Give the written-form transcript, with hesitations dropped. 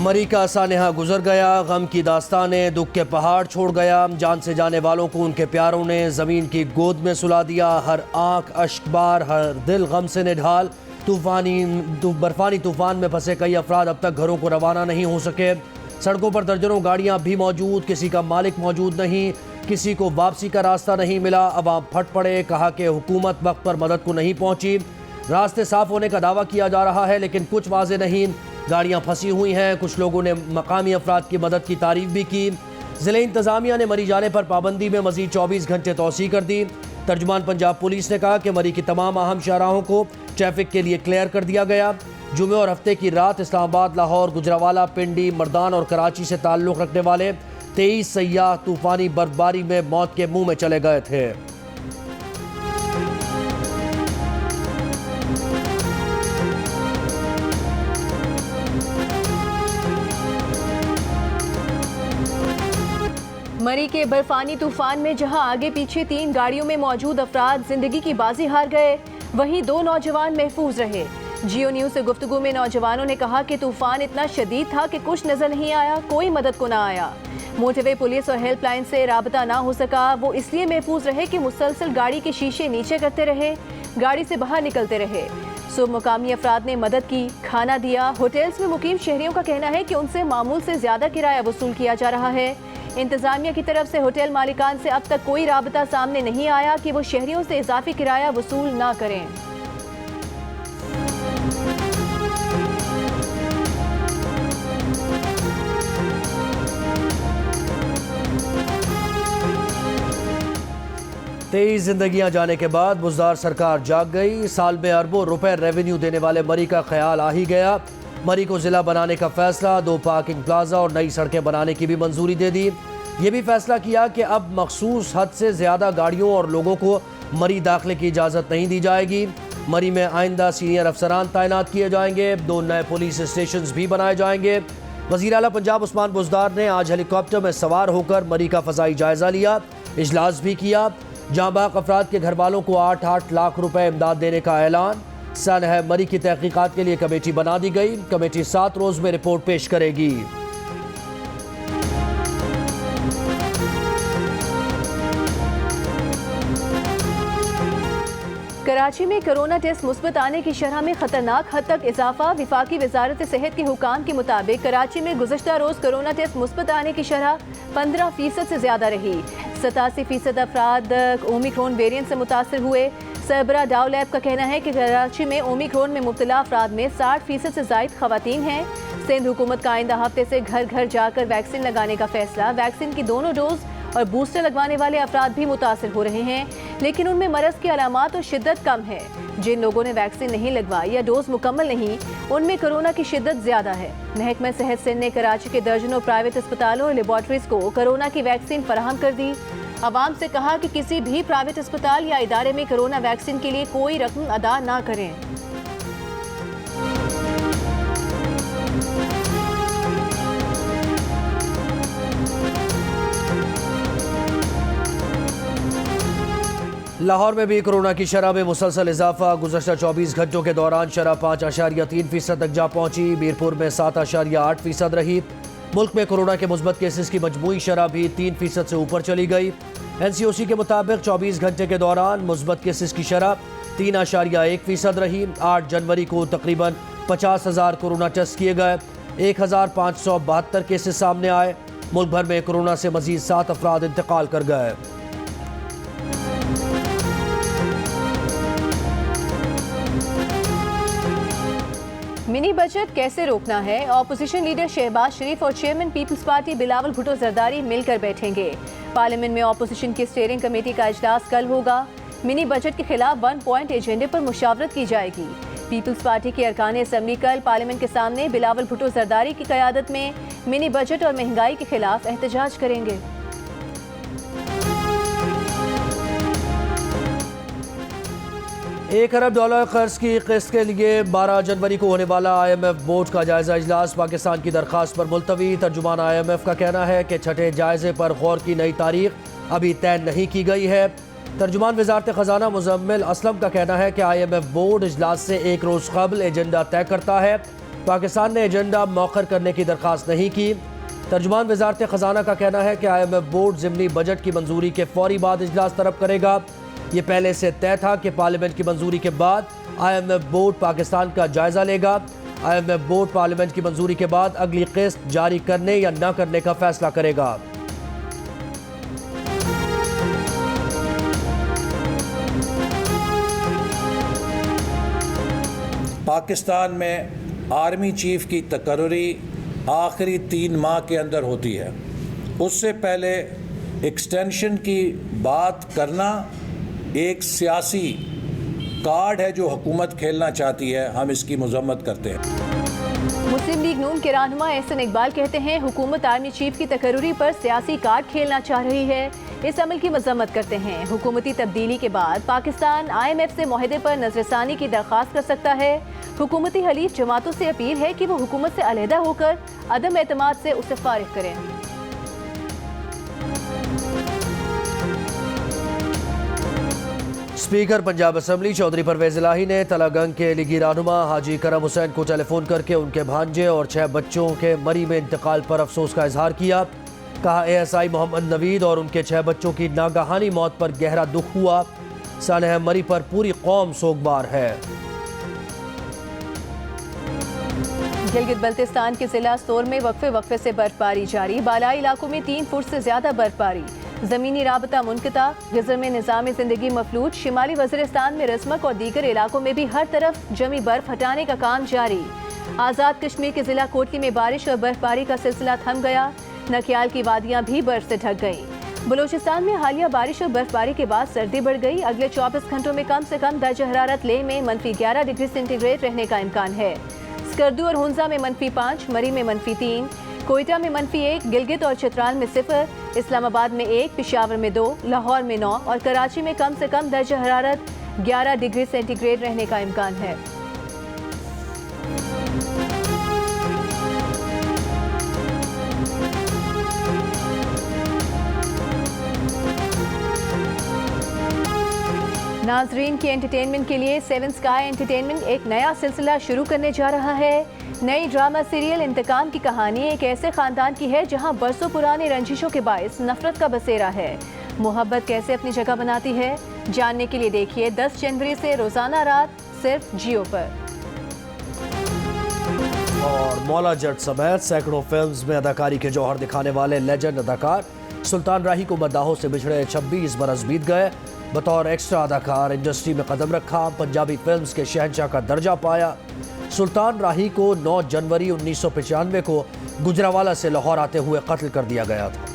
मरी का सानेहा गुजर गया, गम की दास्तानें दुख के पहाड़ छोड़ गया। जान से जाने वालों को उनके प्यारों ने ज़मीन की गोद में सुला दिया। हर आंख अश्कबार, हर दिल गम से निढाल। बर्फानी तूफान में फंसे कई अफराद अब तक घरों को रवाना नहीं हो सके। सड़कों पर दर्जनों गाड़ियां भी मौजूद, किसी का मालिक मौजूद नहीं, किसी को वापसी का रास्ता नहीं मिला। अवाम फट पड़े, कहा कि हुकूमत वक्त पर मदद को नहीं पहुंची। रास्ते साफ होने का दावा किया जा रहा है लेकिन कुछ वाज़ेह नहीं। गाड़ियां फंसी हुई हैं। कुछ लोगों ने मकामी अफराद की मदद की तारीफ भी की। ज़िले इंतज़ामिया ने मरी जाने पर पाबंदी में मज़ीद 24 घंटे तौसी कर दी। तर्जुमान पंजाब पुलिस ने कहा कि मरी की तमाम अहम शाहराहों को ट्रैफिक के लिए क्लियर कर दिया गया। जुमे और हफ्ते की रात इस्लामाबाद, लाहौर, गुजरावाला, पिंडी, मर्दान और कराची से ताल्लुक़ रखने वाले 23 सयाह तूफ़ानी बर्फबारी में मौत के मुंह में चले गए थे। मरी के बर्फानी तूफान में जहां आगे पीछे 3 गाड़ियों में मौजूद अफराद जिंदगी की बाजी हार गए, वहीं 2 नौजवान महफूज रहे। जियो न्यूज़ से गुफ्तगू में नौजवानों ने कहा कि तूफान इतना शदीद था कि कुछ नजर नहीं आया, कोई मदद को ना आया। मोटरवे पुलिस और हेल्पलाइन से राबता ना हो सका। वो इसलिए महफूज रहे कि मुसलसल गाड़ी के शीशे नीचे करते रहे, गाड़ी से बाहर निकलते रहे। सुबह मुकामी अफराद ने मदद की, खाना दिया। होटल्स में मुकीम शहरियों का कहना है कि उनसे मामूल से ज्यादा किराया वसूल किया जा रहा है। इंतजामिया की तरफ से होटल मालिकान से अब तक कोई राबता सामने नहीं आया कि वो शहरियों से इजाफी किराया वसूल ना करें। तेईस जिंदगियां जाने के बाद बुज़दार सरकार जाग गई। साल में अरबों रुपए रेवेन्यू देने वाले मरी का ख्याल आ ही गया। मरी को जिला बनाने का फैसला, 2 पार्किंग प्लाजा और नई सड़कें बनाने की भी मंजूरी दे दी। ये भी फैसला किया कि अब मखसूस हद से ज़्यादा गाड़ियों और लोगों को मरी दाखिले की इजाज़त नहीं दी जाएगी। मरी में आइंदा सीनियर अफसरान तैनात किए जाएंगे। 2 नए पुलिस स्टेशन भी बनाए जाएंगे। वज़ीर आला पंजाब उस्मान बुज़दार ने आज हेलीकॉप्टर में सवार होकर मरी का फ़ज़ाई जायज़ा लिया, इजलास भी किया। जहाँ बाक अफराद के घर वालों को 8-8 लाख रुपए इमदाद देने का ऐलान। सन है मरी की तहकीकात के लिए कमेटी बना दी गई। कमेटी 7 रोज़ में रिपोर्ट पेश करेगी। कराची में कोरोना टेस्ट मुस्बत आने की शरह में खतरनाक हद तक इजाफा। विफाकी वजारत सेहत के हुकाम के मुताबिक कराची में गुज़श्ता रोज़ कोरोना टेस्ट मुस्बत आने की शरह 15% से ज़्यादा रही। 87% अफराद ओमिक्रॉन वेरिएंट से मुतासर हुए। सरबरा डाउ लैब का कहना है कि कराची में ओमिक्रॉन में मुब्तला अफराद में 60% से ज़ायद खवातीन हैं। सिंध हुकूमत का आइंदा हफ्ते से घर घर जाकर वैक्सीन लगाने का फैसला। वैक्सीन की दोनों डोज और बूस्टर लगवाने वाले अफराद भी मुतासर हो रहे हैं, लेकिन उनमें मरज़ की अलामात और शिद्दत कम है। जिन लोगों ने वैक्सीन नहीं लगवाई या डोज मुकम्मल नहीं, उनमें कोरोना की शिद्दत ज़्यादा है। महकमा सेहत सिंध ने कराची के दर्जनों प्राइवेट अस्पतालों और लेबॉर्ट्रीज को कोरोना की वैक्सीन फराहम कर दी। आवाम से कहा कि किसी भी प्राइवेट अस्पताल या इदारे में कोरोना वैक्सीन के लिए कोई रकम अदा ना करें। लाहौर में भी कोरोना की शरह में मुसलसल इजाफा। गुज़श्ता 24 घंटों के दौरान शरह 5.3% तक जा पहुंची। मीरपुर में 7.8% रही। मुल्क में कोरोना के मुस्बत केसेस की मजमूई शरह भी 3% से ऊपर चली गई। NCOC के मुताबिक 24 घंटे के दौरान मुस्बत केसेस की शरह 3.1% रही। 8 जनवरी को तकरीबन 50,000 कोरोना टेस्ट किए गए। 1,572 केसेस सामने आए। मुल्क भर में कोरोना से मजीद 7 अफराद इंतकाल कर गए। मिनी बजट कैसे रोकना है? ऑपोजिशन लीडर शहबाज शरीफ और chairman People's Party Bilawal Bhutto Zardari मिलकर बैठेंगे। पार्लियामेंट में ऑपोजिशन की स्टीयरिंग कमेटी का इजलास कल होगा। मिनी बजट के खिलाफ 1 पॉइंट एजेंडे पर मुशावरत की जाएगी। पीपल्स पार्टी के अरकान असम्बली कल पार्लियामेंट के सामने बिलावल भुट्टो जरदारी की क़यादत में मिनी बजट और महंगाई के खिलाफ एहतजाज करेंगे। $1 अरब कर्ज की किस्त के लिए 12 जनवरी को होने वाला IMF बोर्ड का जायजा इजलास पाकिस्तान की दरखास्त पर मुलतवी। तर्जुमान IMF का कहना है कि छठे जायजे पर गौर की नई तारीख अभी तय नहीं की गई है। तर्जुमान वजारत खजाना मुजम्मिल असलम का कहना है कि IMF बोर्ड इजलास से 1 रोज़ कबल एजेंडा तय करता है। पाकिस्तान ने एजेंडा मौखर करने की दरख्वास्त नहीं की। तर्जुमान वजारत ख़जाना का कहना है कि IMF बोर्ड ज़िमनी बजट की मंजूरी के फौरी बाद इजलास तलब करेगा। ये पहले से तय था कि पार्लियामेंट की मंजूरी के बाद IMF बोर्ड पाकिस्तान का जायजा लेगा। IMF बोर्ड पार्लियामेंट की मंजूरी के बाद अगली किस्त जारी करने या न करने का फैसला करेगा। पाकिस्तान में आर्मी चीफ की तकर्री आखिरी 3 माह के अंदर होती है। उससे पहले एक्सटेंशन की बात करना एक सियासी कार्ड है जो हुकूमत खेलना चाहती है। हम इसकी मजम्मत करते हैं। मुस्लिम लीग नून के रहनुमा एहसन इकबाल कहते हैं हुकूमत आर्मी चीफ की तकर्री पर सियासी कार्ड खेलना चाह रही है। इस अमल की मजम्मत करते हैं। हुकूमती तब्दीली के बाद पाकिस्तान IMF से मुआहदे पर नजरसानी की दरख्वास्त कर सकता है। हुकूमती हलीफ जमातों से अपील है कि वो हुकूमत से अलहदा होकर अदम एतमाद से उसे फारिग करें। स्पीकर पंजाब असम्बली चौधरी परवेज इलाही ने तलागंग के लीगी रहनुमा हाजी करम हुसैन को टेलीफोन करके उनके भांजे और 6 बच्चों के मरी में इंतकाल पर अफसोस का इजहार किया। कहा ASI मोहम्मद नवीद और उनके 6 बच्चों की नागहानी मौत पर गहरा दुख हुआ। सानह मरी पर पूरी कौम सोगवार है। गिलगित बल्तिस्तान के जिला सोर में वक्फे से बर्फबारी जारी। बालाई इलाकों में 3 फुट से ज्यादा बर्फबारी। जमीनी राबता मुनक़ता। गज़र में निज़ाम ज़िंदगी मफलूज। शिमाली वज़ीरिस्तान में रस्मक और दीगर इलाकों में भी हर तरफ जमी बर्फ हटाने का काम जारी। आज़ाद कश्मीर के जिला कोटली में बारिश और बर्फबारी का सिलसिला थम गया। नकियाल की वादियाँ भी बर्फ से ढक गईं। बलूचिस्तान में हालिया बारिश और बर्फबारी के बाद सर्दी बढ़ गई। अगले 24 घंटों में कम से कम दर्ज हरारत लेह में -11 डिग्री सेंटीग्रेड रहने का इम्कान है। स्कर्दू और हुंजा में -5, मरी में -3, कोयटा में -1, गिलगित और चित्राल में 0, इस्लामाबाद में 1, पेशावर में 2, लाहौर में 9 और कराची में कम से कम दर्ज हरारत 11 डिग्री सेंटीग्रेड रहने का इम्कान है। नाजरीन की एंटरटेनमेंट के लिए 7 स्काई एंटरटेनमेंट एक नया सिलसिला शुरू करने जा रहा है। नई ड्रामा सीरियल इंतकाम की कहानी एक ऐसे खानदान की है जहां बरसों पुरानी रंजिशों के बायस नफरत का बसेरा है। मोहब्बत कैसे अपनी जगह बनाती है, जानने के लिए देखिए 10 जनवरी से रोजाना रात सिर्फ जियो पर। और मौला जट समेत सैकड़ों फिल्म्स में अदाकारी के जौहर दिखाने वाले लेजेंड अदाकार सुल्तान राही को मद्दाहों से बिछड़े 26 बरस बीत गए। बतौर एक्स्ट्रा अदाकार इंडस्ट्री में कदम रखा, पंजाबी फिल्म्स के शहंशाह का दर्जा पाया। सुल्तान राही को 9 जनवरी 1995 को गुजरावाला से लाहौर आते हुए कत्ल कर दिया गया था।